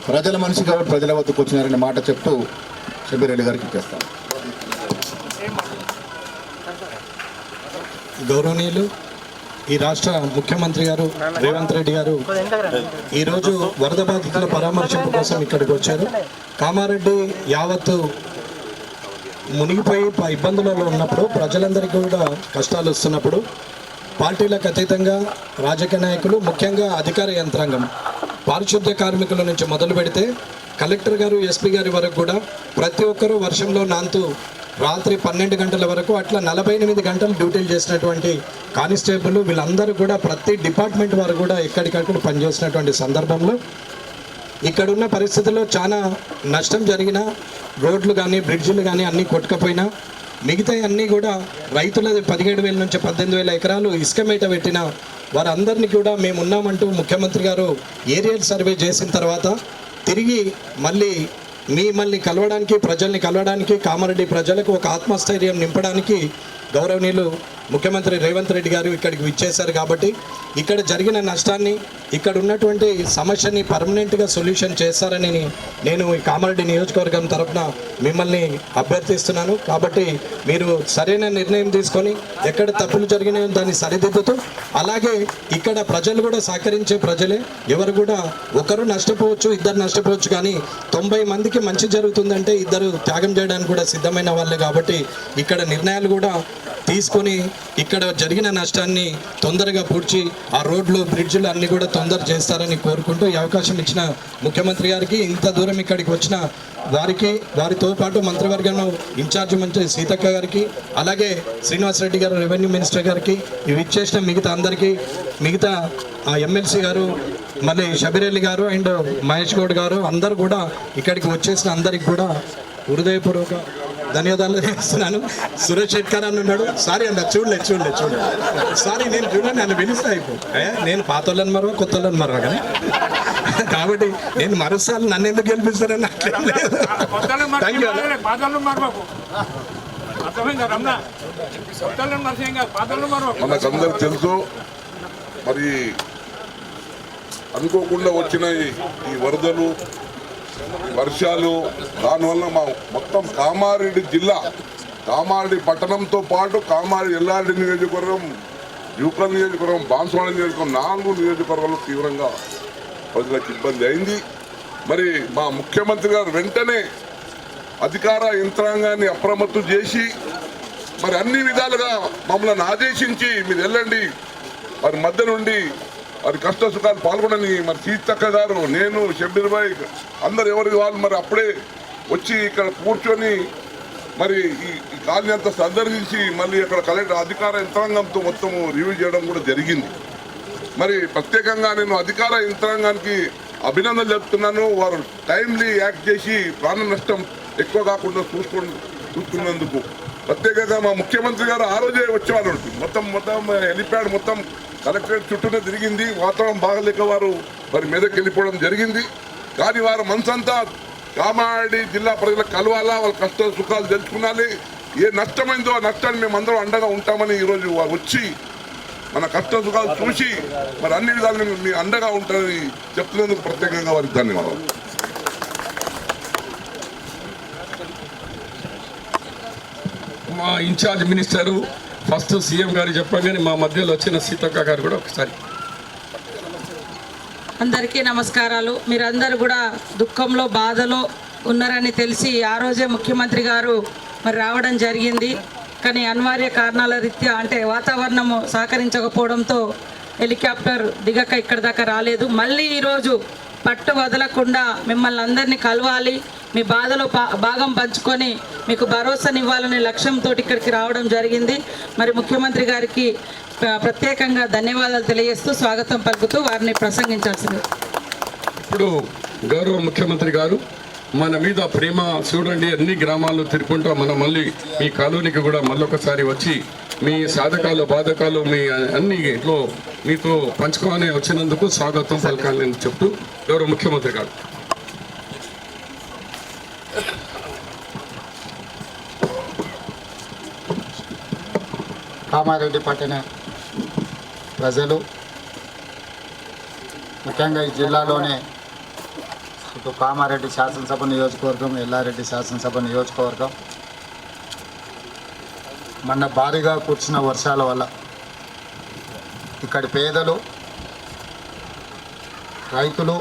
ప్రజల మనిషి కాబట్టి ప్రజల వద్దకు వచ్చినారనే మాట చెప్తూ షబీర్ అలీ గారికి ఇచ్చేస్తాను. గౌరవనీయులు ఈ రాష్ట్ర ముఖ్యమంత్రి గారు రేవంత్ రెడ్డి గారు ఈరోజు వరద బాధితుల పరామర్శింపు కోసం ఇక్కడికి వచ్చారు. కామారెడ్డి యావత్తు మునిగిపోయి ఇబ్బందులలో ఉన్నప్పుడు, ప్రజలందరికీ కూడా కష్టాలు వస్తున్నప్పుడు పార్టీలకు అతీతంగా రాజకీయ నాయకులు, ముఖ్యంగా అధికార యంత్రాంగం, పారిశుద్ధ్య కార్మికుల నుంచి మొదలు పెడితే కలెక్టర్ గారు, ఎస్పీ గారి వరకు కూడా ప్రతి ఒక్కరూ వర్షంలో నాంతూ రాత్రి 12 గంటల వరకు అట్లా 48 గంటలు డ్యూటీలు చేసినటువంటి కానిస్టేబుల్ వీళ్ళందరూ కూడా ప్రతి డిపార్ట్మెంట్ వారు కూడా ఎక్కడికక్కడ పనిచేసినటువంటి సందర్భంలో ఇక్కడున్న పరిస్థితుల్లో చాలా నష్టం జరిగిన, రోడ్లు కానీ బ్రిడ్జిలు కానీ అన్నీ కొట్టుకపోయినా మిగతా అన్నీ కూడా రైతులది 17,000 నుంచి 18,000 ఎకరాలు ఇసుక మేట పెట్టిన వారందరినీ కూడా మేము ఉన్నామంటూ ముఖ్యమంత్రి గారు ఏరియల్ సర్వే చేసిన తర్వాత తిరిగి మిమ్మల్ని కలవడానికి, ప్రజల్ని కలవడానికి, కామారెడ్డి ప్రజలకు ఒక ఆత్మస్థైర్యం నింపడానికి గౌరవనీయులు ముఖ్యమంత్రి రేవంత్ రెడ్డి గారు ఇక్కడికి విచ్చేశారు. కాబట్టి ఇక్కడ జరిగిన నష్టాన్ని, ఇక్కడ ఉన్నటువంటి సమస్యని పర్మనెంట్గా సొల్యూషన్ చేస్తారని నేను ఈ కామారెడ్డి నియోజకవర్గం తరఫున మిమ్మల్ని అభ్యర్థిస్తున్నాను. కాబట్టి మీరు సరైన నిర్ణయం తీసుకొని ఎక్కడ తప్పులు జరిగినాయో దాన్ని సరిదిద్దుతూ, అలాగే ఇక్కడ ప్రజలు కూడా సహకరించే ప్రజలే, ఎవరు కూడా ఒకరు నష్టపోవచ్చు, ఇద్దరు నష్టపోవచ్చు, కానీ 90 మందికి మంచి జరుగుతుందంటే ఇద్దరు త్యాగం చేయడానికి కూడా సిద్ధమైన వాళ్ళే. కాబట్టి ఇక్కడ నిర్ణయాలు కూడా తీసుకొని ఇక్కడ జరిగిన నష్టాన్ని తొందరగా పూడ్చి ఆ రోడ్లు, బ్రిడ్జ్లు అన్నీ కూడా తొందర చేస్తారని కోరుకుంటూ ఈ అవకాశం ఇచ్చిన ముఖ్యమంత్రి గారికి, ఇంత దూరం ఇక్కడికి వచ్చిన వారికి, వారితో పాటు మంత్రివర్గంలో ఇన్ఛార్జ్ మంత్రి సీతక్క గారికి, అలాగే శ్రీనివాస్ రెడ్డి గారు రెవెన్యూ మినిస్టర్ గారికి, ఇవి ఇచ్చేసిన మిగతా అందరికీ, మిగతా ఎమ్మెల్సీ గారు, మళ్ళీ షబీర్ అలీ గారు అండ్ మహేష్ గౌడ్ గారు అందరూ కూడా ఇక్కడికి వచ్చేసిన అందరికి కూడా హృదయపూర్వక ధన్యవాదాలు చేస్తున్నాను. సురేష్ శెట్కర్ అని ఉన్నాడు, సారీ అండి, చూడలేదు సారీ, నేను చూడండి, నన్ను పిలుస్తా నేను పాత వాళ్ళని మరవ, కొత్త వాళ్ళని మరవ కానీ, కాబట్టి నేను మరోసారి నన్ను ఎందుకు గెలిపిస్తానని అట్లేం లేదు. Thank you. మనకందరికి తెలుసు, మరి అనుకోకుండా వచ్చిన ఈ వరదలు, వర్షాలు, దానివల్ల మా మొత్తం కామారెడ్డి జిల్లా, కామారెడ్డి పట్టణంతో పాటు కామారెడ్డి ఎల్లారెడ్డి నియోజకవర్గం, యూకల్ నియోజకవర్గం, బాన్స్వాడ నియోజకవర్గం, 4 నియోజకవర్గాలు తీవ్రంగా ప్రజలకు ఇబ్బంది అయింది. మరి మా ముఖ్యమంత్రి గారు వెంటనే అధికార యంత్రాంగాన్ని అప్రమత్తం చేసి మరి అన్ని విధాలుగా మమ్మల్ని ఆదేశించి మీరు వెళ్ళండి, మరి మధ్య నుండి మరి కష్ట సుఖాలు పాల్గొనని మరి సీతక్క గారు, నేను, షబీర్ భాయ్ అందరు ఎవరికి వాళ్ళు మరి అప్పుడే వచ్చి ఇక్కడ కూర్చొని మరి ఈ కాలనీ అంతా సందర్శించి మళ్ళీ అక్కడ కలెక్టర్ అధికార యంత్రాంగంతో మొత్తం రివ్యూ చేయడం కూడా జరిగింది. మరి ప్రత్యేకంగా నేను అధికార యంత్రాంగానికి అభినందనలు చెప్తున్నాను. వారు టైమ్లీ యాక్ట్ చేసి ప్రాణ నష్టం ఎక్కువ కాకుండా చూసుకున్నందుకు ప్రత్యేకంగా మా ముఖ్యమంత్రి గారు ఆ రోజే వచ్చేవారు. మొత్తం హెలిప్యాడ్ మొత్తం కలెక్టరేట్ చుట్టూనే తిరిగింది. వాతావరణం బాగలేక వారు మరి మీదకి వెళ్ళిపోవడం జరిగింది. కానీ వారు మనసంతా కామారెడ్డి జిల్లా ప్రజలకు కలవాలా, వాళ్ళ కష్ట సుఖాలు తెలుసుకునాలి, ఏ నష్టమైందో ఆ నష్టాన్ని మేము అందరం అండగా ఉంటామని ఈరోజు వచ్చి మన కష్ట సుఖాలు చూసి మరి అన్ని విధాలు మీ అండగా ఉంటారని చెప్తున్నందుకు ప్రత్యేకంగా వారికి ధన్యవాదాలు. మా ఇన్ఛార్జ్ మినిస్టరు ఫస్ట్ సీఎం గారు చెప్పగానే మా మధ్యలో వచ్చిన సీతక్క గారు కూడా ఒకసారి. అందరికీ నమస్కారాలు. మీరందరూ కూడా దుఃఖంలో, బాధలో ఉన్నారని తెలిసి ఆ రోజే ముఖ్యమంత్రి గారు మరి రావడం జరిగింది. కానీ అనివార్య కారణాల రీత్యా, అంటే వాతావరణము సహకరించకపోవడంతో హెలికాప్టర్ దిగక ఇక్కడ దాకా రాలేదు. మళ్ళీ ఈరోజు పట్టు వదలకుండా మిమ్మల్ని అందరినీ కలవాలి, మీ బాధలో భాగం పంచుకొని మీకు భరోసానివ్వాలనే లక్ష్యంతో ఇక్కడికి రావడం జరిగింది. మరి ముఖ్యమంత్రి గారికి ప్రత్యేకంగా ధన్యవాదాలు తెలియజేస్తూ స్వాగతం పలుకుతూ వారిని ప్రసంగించాల్సింది. ఇప్పుడు గౌరవ ముఖ్యమంత్రి గారు మన మీద ప్రేమ చూడండి, అన్ని గ్రామాల్లో తిరుగుకుంటా మళ్ళీ మీ కాలనీకి కూడా మళ్ళొకసారి వచ్చి మీ సాధకాలు, బాధకాలు, మీ అన్నిలో మీతో పంచుకోవాలని వచ్చినందుకు స్వాగతం పలకాలని చెప్తూ గౌరవ ముఖ్యమంత్రి గారు. కామారెడ్డి పట్టణ ప్రజలు, ముఖ్యంగా ఈ జిల్లాలోనే ఇటు కామారెడ్డి శాసనసభ నియోజకవర్గం, ఎల్లారెడ్డి శాసనసభ నియోజకవర్గం మొన్న భారీగా కురిసిన వర్షాల వల్ల ఇక్కడి పేదలు, రైతులు,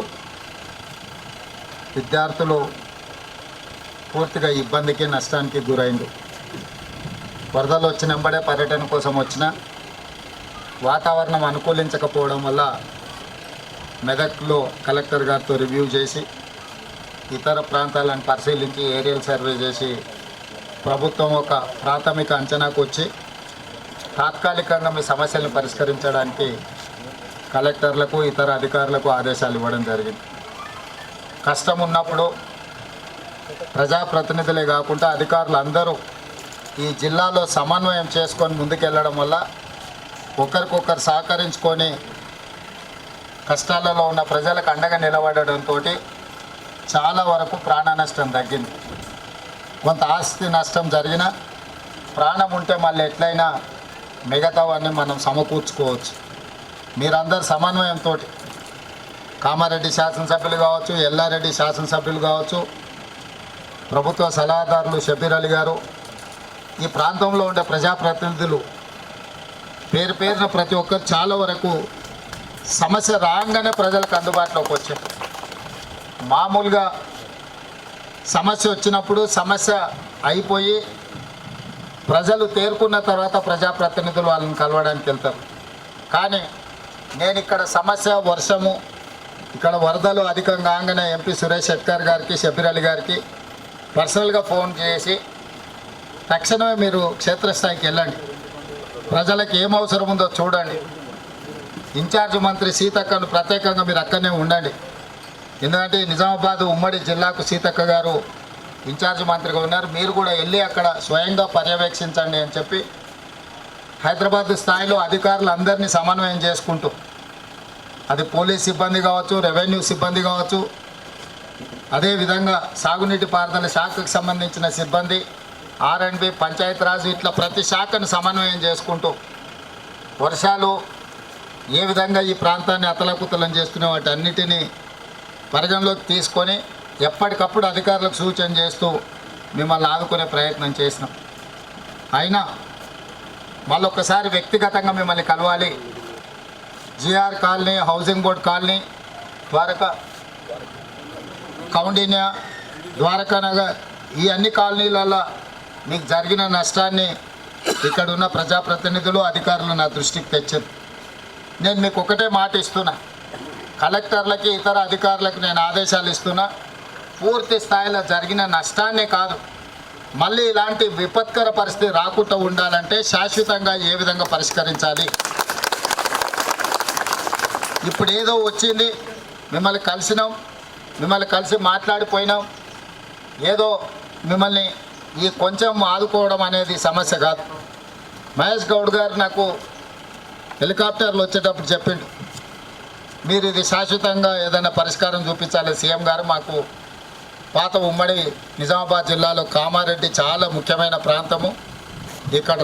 విద్యార్థులు పూర్తిగా ఇబ్బందికి, నష్టానికి గురైంది. వరదలు వచ్చినంబడే పర్యటన కోసం వచ్చిన వాతావరణం అనుకూలించకపోవడం వల్ల మెదక్లో కలెక్టర్ గారితో రివ్యూ చేసి ఇతర ప్రాంతాలను పరిశీలించి ఏరియల్ సర్వే చేసి ప్రభుత్వం ఒక ప్రాథమిక అంచనాకు వచ్చి తాత్కాలికంగా మీ సమస్యలను పరిష్కరించడానికి కలెక్టర్లకు, ఇతర అధికారులకు ఆదేశాలు ఇవ్వడం జరిగింది. కష్టం ఉన్నప్పుడు ప్రజాప్రతినిధులే కాకుండా అధికారులు అందరూ ఈ జిల్లాలో సమన్వయం చేసుకొని ముందుకెళ్ళడం వల్ల ఒకరికొకరు సహకరించుకొని కష్టాలలో ఉన్న ప్రజలకు అండగా నిలబడడంతో చాలా వరకు ప్రాణ నష్టం తగ్గింది. కొంత ఆస్తి నష్టం జరిగినా ప్రాణం ఉంటే మళ్ళీ ఎట్లయినా మిగతావన్నీ మనం సమకూర్చుకోవచ్చు. మీరందరూ సమన్వయంతో కామారెడ్డి శాసనసభ్యులు కావచ్చు, ఎల్లారెడ్డి శాసనసభ్యులు కావచ్చు, ప్రభుత్వ సలహాదారులు షబీర్ అలీ గారు, ఈ ప్రాంతంలో ఉండే ప్రజాప్రతినిధులు పేరున ప్రతి ఒక్కరు చాలా వరకు సమస్య రాగానే ప్రజలకు అందుబాటులోకి వచ్చారు. మామూలుగా సమస్య వచ్చినప్పుడు సమస్య అయిపోయి ప్రజలు తేరుకున్న తర్వాత ప్రజాప్రతినిధులు వాళ్ళని కలవడానికి వెళ్తారు. కానీ నేను ఇక్కడ సమస్య వర్షము, ఇక్కడ వరదలు అధికంగా కాగానే ఎంపీ సురేష్ శెట్కర్ గారికి, షబీర్ అలీ గారికి పర్సనల్గా ఫోన్ చేసి తక్షణమే మీరు క్షేత్రస్థాయికి వెళ్ళండి, ప్రజలకు ఏం అవసరం ఉందో చూడండి, ఇన్ఛార్జ్ మంత్రి సీతక్కను ప్రత్యేకంగా మీరు అక్కడనే ఉండండి. ఎందుకంటే నిజామాబాద్ ఉమ్మడి జిల్లాకు సీతక్క గారు ఇన్ఛార్జ్ మంత్రిగా ఉన్నారు, మీరు కూడా వెళ్ళి అక్కడ స్వయంగా పర్యవేక్షించండి అని చెప్పి హైదరాబాద్ స్థాయిలో అధికారులు అందరినీ సమన్వయం చేసుకుంటూ, అది పోలీస్ సిబ్బంది కావచ్చు, రెవెన్యూ సిబ్బంది కావచ్చు, అదేవిధంగా సాగునీటి పారుదల శాఖకు సంబంధించిన సిబ్బంది, R&B, పంచాయతీరాజ్, ఇట్లా ప్రతి శాఖను సమన్వయం చేసుకుంటూ వర్షాలు ఏ విధంగా ఈ ప్రాంతాన్ని అతలకుతలం చేస్తున్న వాటి అన్నిటినీ పరిగణలోకి తీసుకొని ఎప్పటికప్పుడు అధికారులకు సూచన చేస్తూ మిమ్మల్ని ఆదుకునే ప్రయత్నం చేసినాం. అయినా మళ్ళొక్కసారి వ్యక్తిగతంగా మిమ్మల్ని కలవాలి. GR colony, housing board colony, Dwaraka, Kaundinya, Dwaraka Nagar, ఈ అన్ని కాలనీలలో మీకు జరిగిన నష్టాన్ని ఇక్కడ ఉన్న ప్రజాప్రతినిధులు, అధికారులు నా దృష్టికి తెచ్చారు. నేను మీకు ఒకటే మాట ఇస్తున్నా, కలెక్టర్లకి, ఇతర అధికారులకు నేను ఆదేశాలు ఇస్తున్నా, పూర్తి స్థాయిలో జరిగిన నష్టాన్నే కాదు, మళ్ళీ ఇలాంటి విపత్కర పరిస్థితి రాకుండా ఉండాలంటే శాశ్వతంగా ఏ విధంగా పరిష్కరించాలి. ఇప్పుడు ఏదో వచ్చింది, మిమ్మల్ని కలిసినాం, మిమ్మల్ని కలిసి మాట్లాడిపోయినాం, ఏదో మిమ్మల్ని ఈ కొంచెం ఆదుకోవడం అనేది సమస్య కాదు. మహేష్ గౌడ్ గారు నాకు హెలికాప్టర్లు వచ్చేటప్పుడు చెప్పిండు, మీరు ఇది శాశ్వతంగా ఏదైనా పరిష్కారం చూపించాలి సీఎం గారు. మాకు పాత ఉమ్మడి నిజామాబాద్ జిల్లాలో కామారెడ్డి చాలా ముఖ్యమైన ప్రాంతము, ఇక్కడ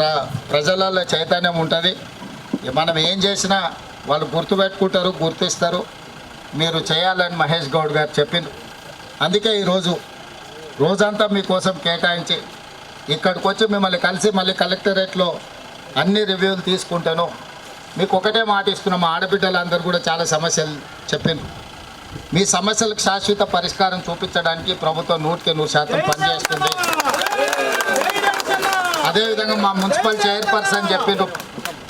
ప్రజలలో చైతన్యం ఉంటుంది, మనం ఏం చేసినా వాళ్ళు గుర్తుపెట్టుకుంటారు, గుర్తిస్తారు, మీరు చేయాలని మహేష్ గౌడ్ గారు చెప్పిండు. అందుకే ఈరోజు రోజంతా మీకోసం కేటాయించి ఇక్కడికి వచ్చి మిమ్మల్ని కలిసి మళ్ళీ కలెక్టరేట్లో అన్ని రివ్యూలు తీసుకుంటాను. మీకు ఒకటే మాట ఇస్తున్నాం, మా ఆడబిడ్డలందరూ కూడా చాలా సమస్యలు చెప్పిండ్రు. మీ సమస్యలకు శాశ్వత పరిష్కారం చూపించడానికి ప్రభుత్వం 100% పనిచేస్తుంది. అదేవిధంగా మా మున్సిపల్ చైర్పర్సన్ చెప్పిండ్రు,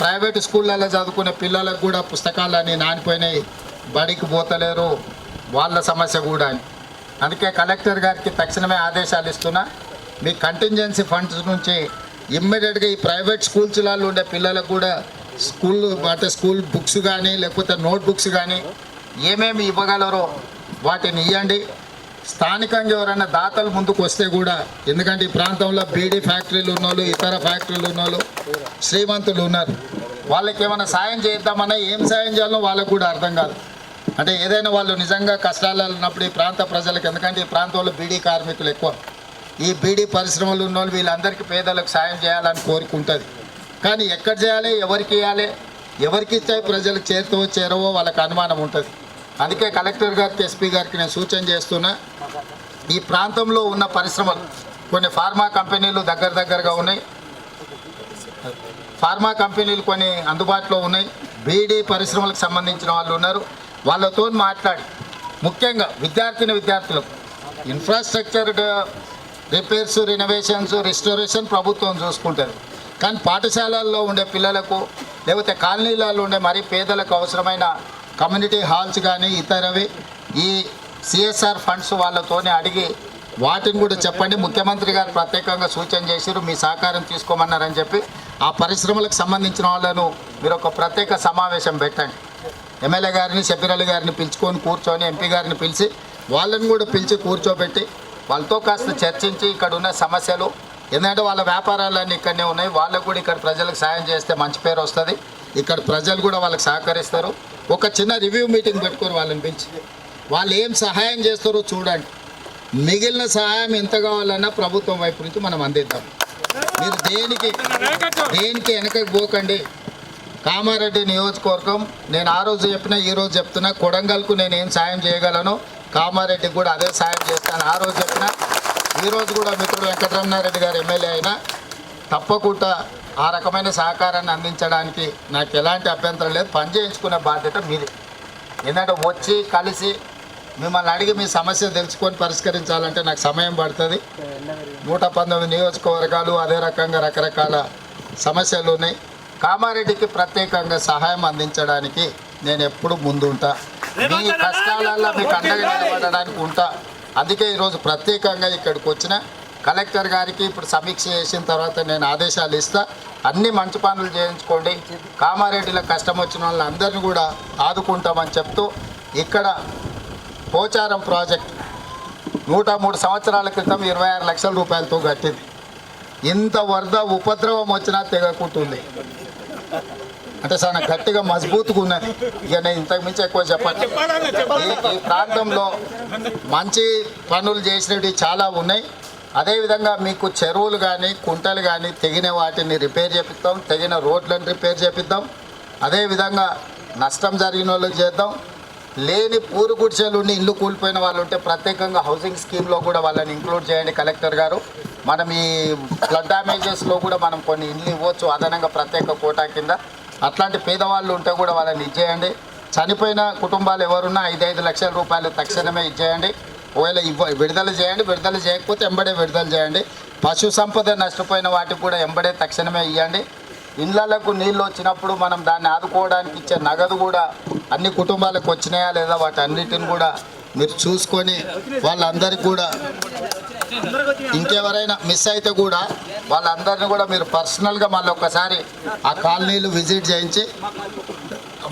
ప్రైవేట్ స్కూళ్ళల్లో చదువుకునే పిల్లలకు కూడా పుస్తకాలని నానిపోయినాయి, బడికి పోతలేరు, వాళ్ళ సమస్య కూడా అని. అందుకే కలెక్టర్ గారికి తక్షణమే ఆదేశాలు ఇస్తున్నా, మీ కంటింజెన్సీ ఫండ్స్ నుంచి ఇమ్మీడియట్గా ఈ ప్రైవేట్ స్కూల్స్లలో ఉండే పిల్లలకు కూడా స్కూల్ బుక్స్ కానీ లేకపోతే నోట్ బుక్స్ కానీ ఏమేమి ఇవ్వగలరో వాటిని ఇవ్వండి. స్థానికంగా ఎవరైనా దాతలు ముందుకు వస్తే కూడా, ఎందుకంటే ఈ ప్రాంతంలో బీడీ ఫ్యాక్టరీలు ఉన్నోళ్ళు, ఇతర ఫ్యాక్టరీలు ఉన్నోళ్ళు, శ్రీమంతులు ఉన్నారు, వాళ్ళకి ఏమైనా సాయం చేద్దామన్నా ఏం సాయం చేయాలో వాళ్ళకు కూడా అర్థం కాదు. అంటే ఏదైనా వాళ్ళు నిజంగా కష్టాలు ఉన్నప్పుడు ఈ ప్రాంత ప్రజలకు, ఎందుకంటే ఈ ప్రాంతంలో బీడీ కార్మికులు ఎక్కువ, ఈ బీడీ పరిశ్రమలు ఉన్న వాళ్ళు వీళ్ళందరికీ పేదలకు సాయం చేయాలని కోరుకుంటుంది. కానీ ఎక్కడ చేయాలి, ఎవరికి ఇవ్వాలి, ఎవరికి ఇచ్చే ప్రజలకు చేరుతో చేరవో వాళ్ళకి అనుమానం ఉంటుంది. అందుకే కలెక్టర్ గారికి ఎస్పీ గారికి నేను సూచన చేస్తున్నా, ఈ ప్రాంతంలో ఉన్న పరిశ్రమలు కొన్ని ఫార్మా కంపెనీలు దగ్గరగా ఉన్నాయి, ఫార్మా కంపెనీలు కొన్ని అందుబాటులో ఉన్నాయి, బీడీ పరిశ్రమలకు సంబంధించిన వాళ్ళు ఉన్నారు. వాళ్ళతో మాట్లాడి ముఖ్యంగా విద్యార్థులకు ఇన్ఫ్రాస్ట్రక్చర్ రిపేర్స్, రినోవేషన్స్, రిస్టోరేషన్ ప్రభుత్వం చూసుకుంటుంది. కానీ పాఠశాలల్లో ఉండే పిల్లలకు లేకపోతే కాలనీలలో ఉండే మరీ పేదలకు అవసరమైన కమ్యూనిటీ హాల్స్ కానీ ఇతరవి ఈ సిఎస్ఆర్ ఫండ్స్ వాళ్ళతోనే అడిగి వాటిని కూడా చెప్పండి. ముఖ్యమంత్రి గారు ప్రత్యేకంగా సూచన చేశారు, మీ సహకారం తీసుకోమన్నారని చెప్పి ఆ పరిశ్రమలకు సంబంధించిన వాళ్ళను మీరు ఒక ప్రత్యేక సమావేశం పెట్టండి. ఎమ్మెల్యే గారిని, సభ్యురాలు గారిని పిలుచుకొని కూర్చొని, ఎంపీ గారిని పిలిచి వాళ్ళని కూడా పిలిచి కూర్చోబెట్టి వాళ్ళతో కాస్త చర్చించి ఇక్కడ ఉన్న సమస్యలు, ఎందుకంటే వాళ్ళ వ్యాపారాలన్నీ ఇక్కడనే ఉన్నాయి, వాళ్ళకు కూడా ఇక్కడ ప్రజలకు సాయం చేస్తే మంచి పేరు వస్తుంది, ఇక్కడ ప్రజలు కూడా వాళ్ళకి సహకరిస్తారు. ఒక చిన్న రివ్యూ మీటింగ్ పెట్టుకొని వాళ్ళని పిలిచి వాళ్ళు ఏం సహాయం చేస్తారో చూడండి. మిగిలిన సహాయం ఎంత కావాలన్నా ప్రభుత్వం వైపు నుంచి మనం అందిద్దాం. మీరు దేనికి వెనకకు పోకండి. కామారెడ్డి నియోజకవర్గం నేను ఆ రోజు చెప్పినా ఈ రోజు చెప్తున్నా, కొడంగల్కు నేను ఏం సాయం చేయగలను కామారెడ్డికి కూడా అదే సాయం చేస్తాను. ఆ రోజు చెప్పినా ఈరోజు కూడా మిత్రుడు వెంకటరమణారెడ్డి గారు ఎమ్మెల్యే అయినా తప్పకుండా ఆ రకమైన సహకారాన్ని అందించడానికి నాకు ఎలాంటి అభ్యంతరం లేదు. పని చేయించుకునే బాధ్యత మీది. ఎందుకంటే వచ్చి కలిసి మిమ్మల్ని అడిగి మీ సమస్య తెలుసుకొని పరిష్కరించాలంటే నాకు సమయం పడుతుంది. 119 నియోజకవర్గాలు అదే రకంగా రకరకాల సమస్యలు ఉన్నాయి. కామారెడ్డికి ప్రత్యేకంగా సహాయం అందించడానికి నేను ఎప్పుడు ముందుంటా, మీ కష్టాలలో మీకు అండగా నిలబడడానికి ఉంటా. అందుకే ఈరోజు ప్రత్యేకంగా ఇక్కడికి వచ్చిన కలెక్టర్ గారికి ఇప్పుడు సమీక్ష చేసిన తర్వాత నేను ఆదేశాలు ఇస్తా, అన్ని మంచి పనులు చేయించుకోండి, కామారెడ్డిలో కష్టం వచ్చిన వాళ్ళందరినీ కూడా ఆదుకుంటామని చెప్తూ, ఇక్కడ పోచారం ప్రాజెక్ట్ 103 సంవత్సరాల క్రితం 26 లక్షల రూపాయలతో కట్టింది. ఇంత వరద ఉపద్రవం వచ్చినా తెగకుంటుంది. అంటే చాలా గట్టిగా మజబూతుగా ఉన్నది. ఇక నేను ఇంతకు మించి ఎక్కువ చెప్పాలి. ఈ ప్రాంతంలో మంచి పనులు చేసినవి చాలా ఉన్నాయి. అదేవిధంగా మీకు చెరువులు కానీ కుంటలు కానీ తెగిన వాటిని రిపేర్ చేపిస్తాం, తెగిన రోడ్లను రిపేర్ చేపిద్దాం. అదేవిధంగా నష్టం జరిగిన వాళ్ళకి చేద్దాం. లేని పూరు గుడిసెలు ఉండి ఇల్లు కూలిపోయిన వాళ్ళు ఉంటే ప్రత్యేకంగా హౌసింగ్ స్కీమ్లో కూడా వాళ్ళని ఇంక్లూడ్ చేయండి కలెక్టర్ గారు. మనం ఈ ఫ్లడ్ డ్యామేజెస్లో కూడా మనం కొన్ని ఇల్లు ఇవ్వచ్చు అదనంగా ప్రత్యేక కోటా కింద. అట్లాంటి పేదవాళ్ళు ఉంటే కూడా వాళ్ళని ఇచ్చేయండి. చనిపోయిన కుటుంబాలు ఎవరున్నా 5 లక్షల రూపాయలు తక్షణమే ఇచ్చేయండి. ఒకవేళ విడుదల చేయండి, విడుదల చేయకపోతే ఎంబడే విడుదల చేయండి. పశు సంపద నష్టపోయిన వాటికి కూడా ఎంబడే తక్షణమే ఇవ్వండి. ఇళ్లకు నీళ్ళు వచ్చినప్పుడు మనం దాన్ని ఆదుకోవడానికి ఇచ్చే నగదు కూడా అన్ని కుటుంబాలకు వచ్చినాయా లేదా వాటి అన్నిటిని కూడా మీరు చూసుకొని వాళ్ళందరికీ కూడా, ఇంకెవరైనా మిస్ అయితే కూడా వాళ్ళందరినీ కూడా మీరు పర్సనల్గా మళ్ళీ ఒకసారి ఆ కాలనీలు విజిట్ చేయించి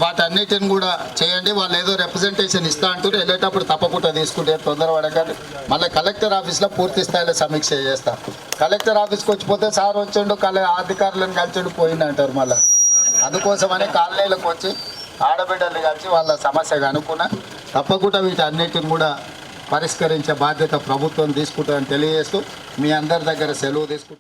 వాటన్నిటిని కూడా చేయండి. వాళ్ళు ఏదో రిప్రజెంటేషన్ ఇస్తా అంటారు, వెళ్ళేటప్పుడు తప్పకుండా తీసుకుంటే తొందరపడకండి. మళ్ళీ కలెక్టర్ ఆఫీస్లో పూర్తి స్థాయిలో సమీక్ష చేస్తాం. కలెక్టర్ ఆఫీస్కి వచ్చిపోతే సార్ వచ్చిండు అధికారులను కలిసిండు పోయిండు అంటారు. మళ్ళీ అందుకోసమని కాలనీలకు వచ్చి ఆడబిడ్డలు కలిసి వాళ్ళ సమస్య కనుక్కున్నా తప్పకుండా వీటన్నిటిని కూడా పరిష్కరించే బాధ్యత ప్రభుత్వం తీసుకుంటుందని తెలియజేస్తూ మీ అందరి దగ్గర సెలవు తీసుకుంటాం.